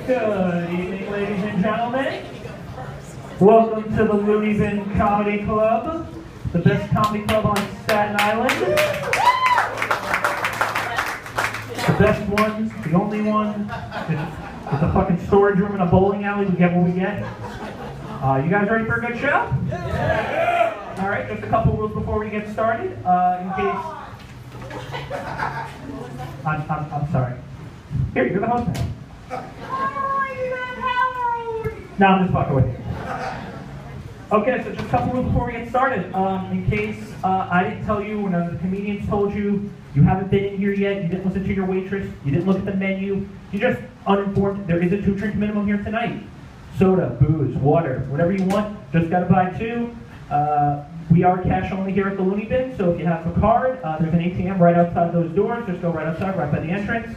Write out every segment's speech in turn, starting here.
Good evening, ladies and gentlemen. Welcome to the Looney Bin Comedy Club, the best comedy club on Staten Island. The best one, the only one. It's a fucking storage room in a bowling alley. We get what we get. You guys ready for a good show? Yeah! All right, just a couple rules before we get started. In case... I'm sorry. Here, you're the host now. No, I'm just fucking with you. Okay, so just a couple rules before we get started. In case I didn't tell you, or none of the comedians told you, you haven't been in here yet, you didn't listen to your waitress, you didn't look at the menu, you're just uninformed, there is a 2-drink minimum here tonight. Soda, booze, water, whatever you want, just gotta buy 2. We are cash only here at the Looney Bin, so if you have a card, there's an ATM right outside those doors, just go right outside, right by the entrance.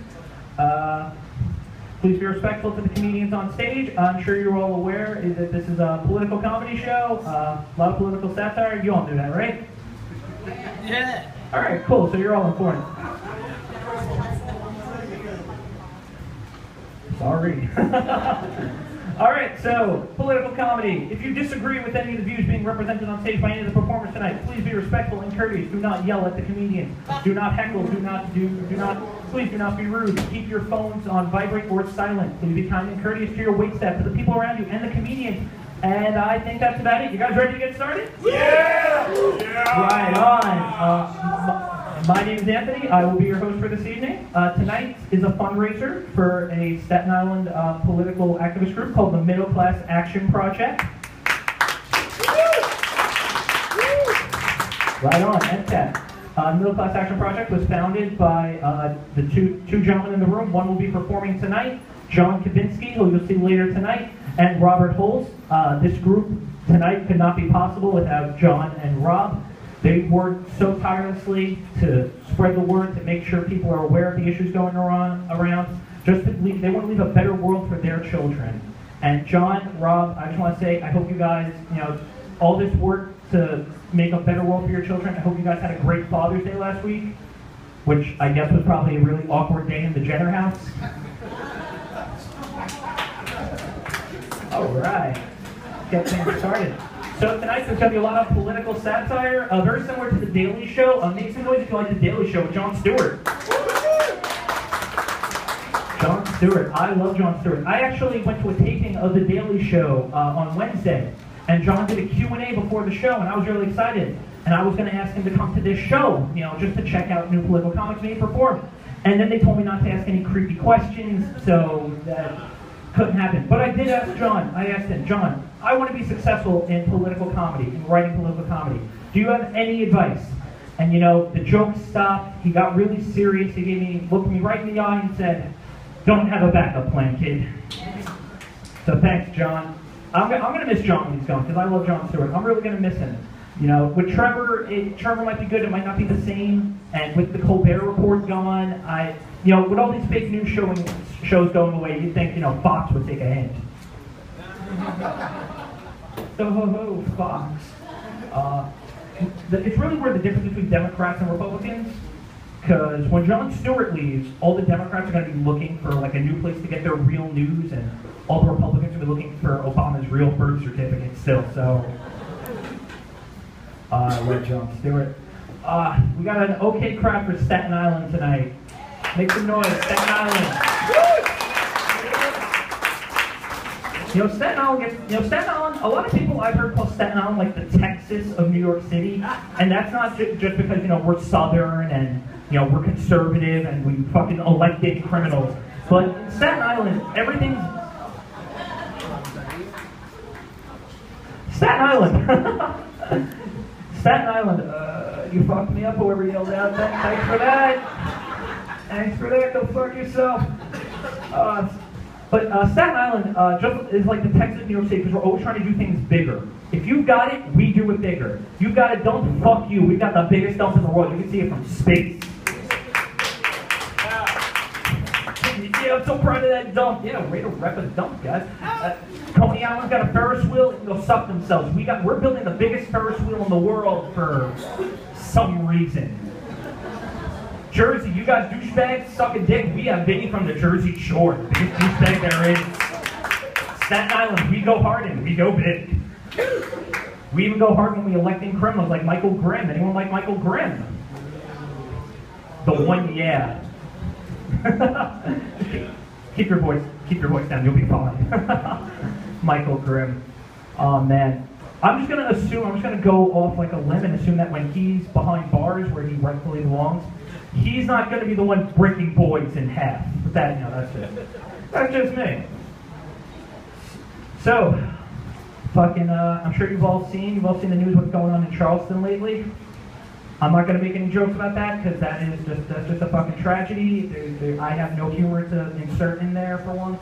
Please be respectful to the comedians on stage. I'm sure you're all aware that this is a political comedy show, a lot of political satire. You all knew that, right? Yeah. All right, cool. So you're all informed. Sorry. All right, so political comedy. If you disagree with any of the views being represented on stage by any of the performers tonight, please be respectful and courteous. Do not yell at the comedian. Do not heckle. Please do not be rude. Keep your phones on vibrate or silent. Please be kind and courteous to your waitstaff, to the people around you, and the comedian. And I think that's about it. You guys ready to get started? Yeah! Right on. My name is Anthony. I will be your host for this evening. Tonight is a fundraiser for a Staten Island political activist group called the Middle Class Action Project. Right on, MCAP. Middle Class Action Project was founded by the two gentlemen in the room. One will be performing tonight, John Kavinsky, who you'll see later tonight, and Robert Holz. This group tonight could not be possible without John and Rob. They worked so tirelessly to spread the word, to make sure people are aware of the issues going around. Just to they want to leave a better world for their children. And John, Rob, I just want to say, I hope you guys, all this work to make a better world for your children. I hope you guys had a great Father's Day last week, which I guess was probably a really awkward day in the Jenner house. All right, get things started. So tonight there's going to be a lot of political satire, very similar to The Daily Show. Make some noise if you like The Daily Show with Jon Stewart. Jon Stewart, I love Jon Stewart. I actually went to a taping of The Daily Show on Wednesday, and John did a Q&A before the show, and I was really excited. And I was going to ask him to come to this show, just to check out new political comics and he performed. And then they told me not to ask any creepy questions, so that couldn't happen. But I did ask John. I asked him, John, I want to be successful in political comedy, in writing political comedy. Do you have any advice? And the joke stopped. He got really serious. He looked me right in the eye and said, "Don't have a backup plan, kid." So thanks, John. I'm going to miss John when he's gone, because I love Jon Stewart. I'm really going to miss him. With Trevor, Trevor might be good. It might not be the same. And with the Colbert Report gone, with all these fake news shows going away, you'd think, Fox would take a hint. So, Fox. It's really where the difference between Democrats and Republicans, because when Jon Stewart leaves, all the Democrats are going to be looking for a new place to get their real news, and all the Republicans are going to be looking for Obama's real birth certificate still. So, I love Jon Stewart. We got an okay crowd for Staten Island tonight. Make some noise, Staten Island. Staten Island, a lot of people I've heard call Staten Island like the Texas of New York City, and that's not just because, we're Southern and, we're conservative and we fucking elected criminals. But in Staten Island, everything's... Staten Island! Staten Island, you fucked me up, whoever yelled out. Thanks for that. Thanks for that, go fuck yourself. But Staten Island just is like the Texas, New York City, because we're always trying to do things bigger. If you've got it, we do it bigger. You've got a dump, fuck you. We've got the biggest dump in the world. You can see it from space. Yeah, I'm so proud of that dump. Yeah, way to rep a dump, guys. Coney Island's got a Ferris wheel. They can go suck themselves. We're building the biggest Ferris wheel in the world for some reason. Jersey, you got douchebags, suck a dick. We have Vinny from the Jersey Shore. The biggest douchebag there is. Staten Island, we go hard and we go big. We even go hard when we electing criminals like Michael Grimm. Anyone like Michael Grimm? The one, yeah. keep your voice down, you'll be fine. Michael Grimm. Oh man. I'm just gonna go off like a limb and assume that when he's behind bars where he rightfully belongs, he's not gonna be the one breaking boys in half. But that, that's it. That's just me. So, I'm sure you've all seen the news what's going on in Charleston lately. I'm not going to make any jokes about that because that's just a fucking tragedy. I have no humor to insert in there for once.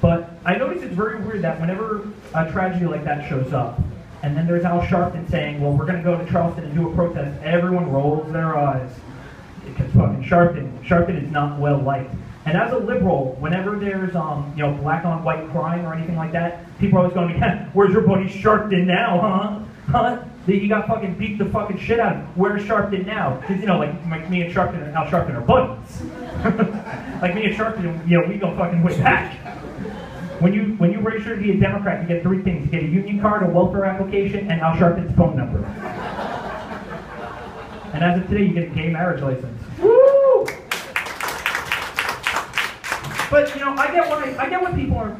But I notice it's very weird that whenever a tragedy like that shows up, and then there's Al Sharpton saying, well, we're going to go to Charleston and do a protest, everyone rolls their eyes. Because fucking Sharpton is not well liked. And as a liberal, whenever there's black on white crime or anything like that, people are always going, where's your buddy Sharpton now, huh? You got fucking beat the fucking shit out of him. Where's Sharpton now? Because like me and Sharpton and Al Sharpton are buddies. Like me and Sharpton, we go fucking way back. When you register to be a Democrat, you get 3 things: you get a union card, a welfare application, and Al Sharpton's phone number. And as of today, you get a gay marriage license. Woo! But I get what people are,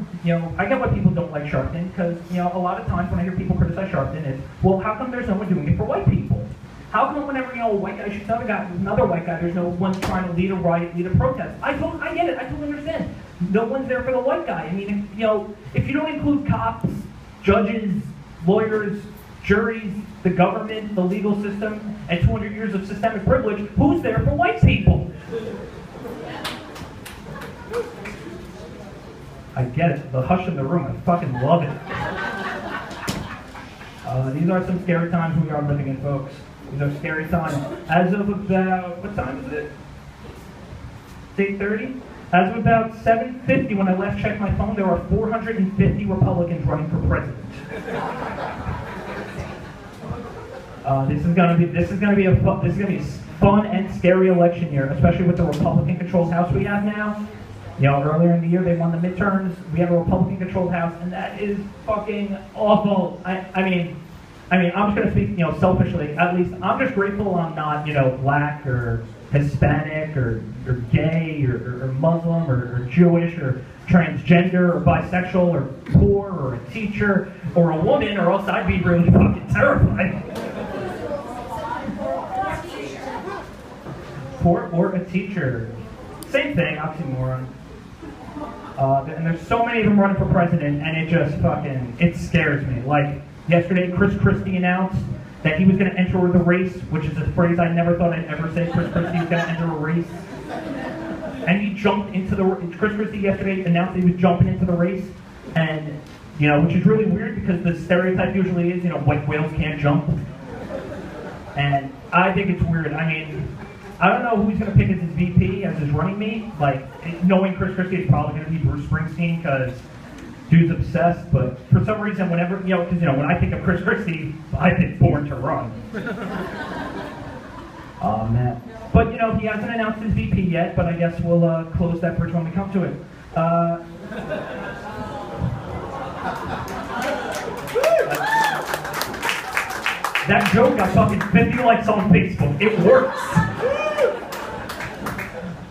I get what people don't like Sharpton because a lot of times when I hear people criticize Sharpton, it's, well, how come there's no one doing it for white people? How come whenever a white guy shoots another white guy, there's no one trying to lead a riot, lead a protest? I get it. I totally understand. No one's there for the white guy. I mean, if you don't include cops, judges, lawyers, juries, the government, the legal system, and 200 years of systemic privilege, who's there for white people? I get it. The hush in the room. I fucking love it. These are some scary times we are living in, folks. These are scary times. As of about, what time is it? It's 8:30? As of about 7:50, when I last checked my phone, there are 450 Republicans running for president. This is gonna be a fun and scary election year, especially with the Republican-controlled House we have now. Earlier in the year they won the midterms. We have a Republican-controlled House, and that is fucking awful. I mean, I'm just gonna speak, selfishly. At least I'm just grateful I'm not, black or Hispanic or gay or Muslim or Jewish or transgender or bisexual or poor or a teacher or a woman, or else I'd be really fucking terrified. Poor or a teacher. Same thing, oxymoron. And there's so many of them running for president, and it just it scares me. Like, yesterday, Chris Christie announced that he was going to enter the race, which is a phrase I never thought I'd ever say. Chris Christie was going to enter a race. And he jumped into Chris Christie yesterday announced that he was jumping into the race, and, which is really weird because the stereotype usually is, white whales can't jump. And I think it's weird. I mean, I don't know who he's going to pick as his VP, as his running mate. Like, knowing Chris Christie is probably going to be Bruce Springsteen because dude's obsessed. But for some reason, whenever, because, when I think of Chris Christie, I think Born to Run. Oh, man. But, he hasn't announced his VP yet, but I guess we'll close that bridge when we come to it. That joke got fucking 50 likes on Facebook. It works.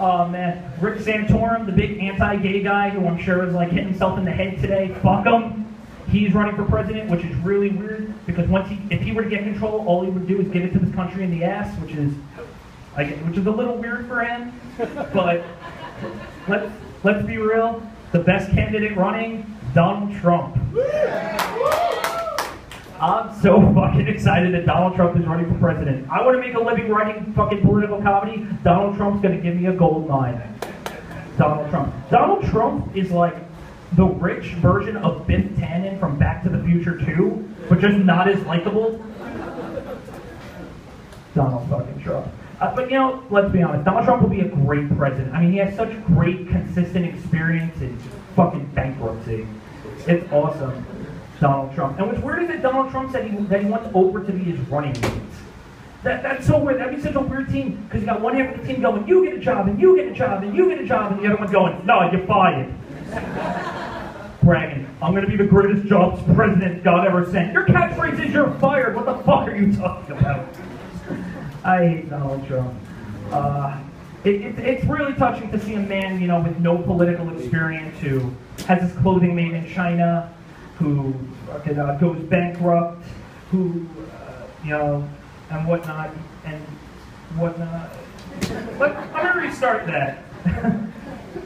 Oh man, Rick Santorum, the big anti-gay guy who I'm sure is like hitting himself in the head today. Fuck him. He's running for president, which is really weird because if he were to get control, all he would do is give it to this country in the ass, which is a little weird for him. But let's be real. The best candidate running, Donald Trump. I'm so fucking excited that Donald Trump is running for president. I want to make a living writing fucking political comedy. Donald Trump's going to give me a gold mine. Donald Trump. Donald Trump is like the rich version of Biff Tannen from Back to the Future 2, but just not as likable. Donald fucking Trump. But let's be honest, Donald Trump will be a great president. I mean, he has such great, consistent experience in fucking bankruptcy. It's awesome. Donald Trump. And what's weird is that Donald Trump said that he wants Oprah to be his running mate. That's so weird. That'd be such a weird team, because you got one half of the team going, you get a job, and you get a job, and you get a job, and the other one going, no, you're fired. Bragging, I'm going to be the greatest jobs president God ever sent. Your catchphrase is you're fired. What the fuck are you talking about? I hate Donald Trump. It's really touching to see a man, you know, with no political experience, who has his clothing made in China, who goes bankrupt, who, you know, and whatnot. I'm gonna restart that.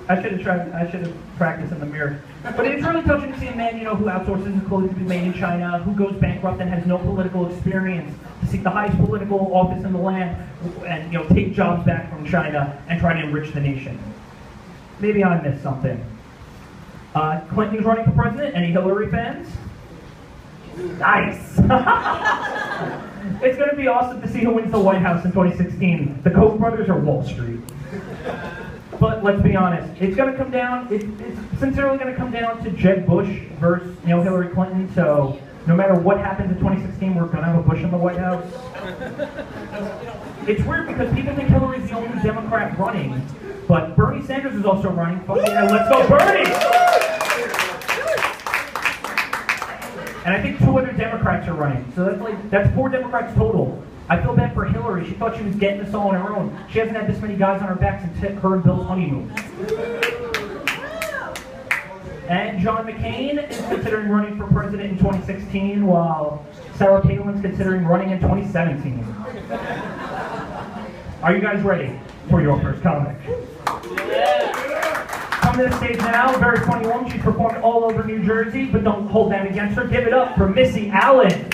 I should have practiced in the mirror. But it's really touching to see a man, you know, who outsources his clothing to be made in China, who goes bankrupt and has no political experience, to seek the highest political office in the land, and, you know, take jobs back from China and try to enrich the nation. Maybe I missed something. Clinton's running for president. Any Hillary fans? Nice. It's going to be awesome to see who wins the White House in 2016. The Koch brothers or Wall Street? But let's be honest, it's going to come down. It's sincerely going to come down to Jeb Bush versus, you know, Hillary Clinton. So no matter what happens in 2016, we're going to have a Bush in the White House. It's weird because people think Hillary's the only Democrat running, but Bernie Sanders is also running. Fuck yeah, let's go Bernie! And I think 2 other Democrats are running. So that's 4 Democrats total. I feel bad for Hillary. She thought she was getting this all on her own. She hasn't had this many guys on her back since her and Bill's honeymoon. And John McCain is considering running for president in 2016, while Sarah Palin's considering running in 2017. Are you guys ready for your first comic? Come to the stage now, a very funny woman. She's performed all over New Jersey, but don't hold that against her. Give it up for Missy Allen.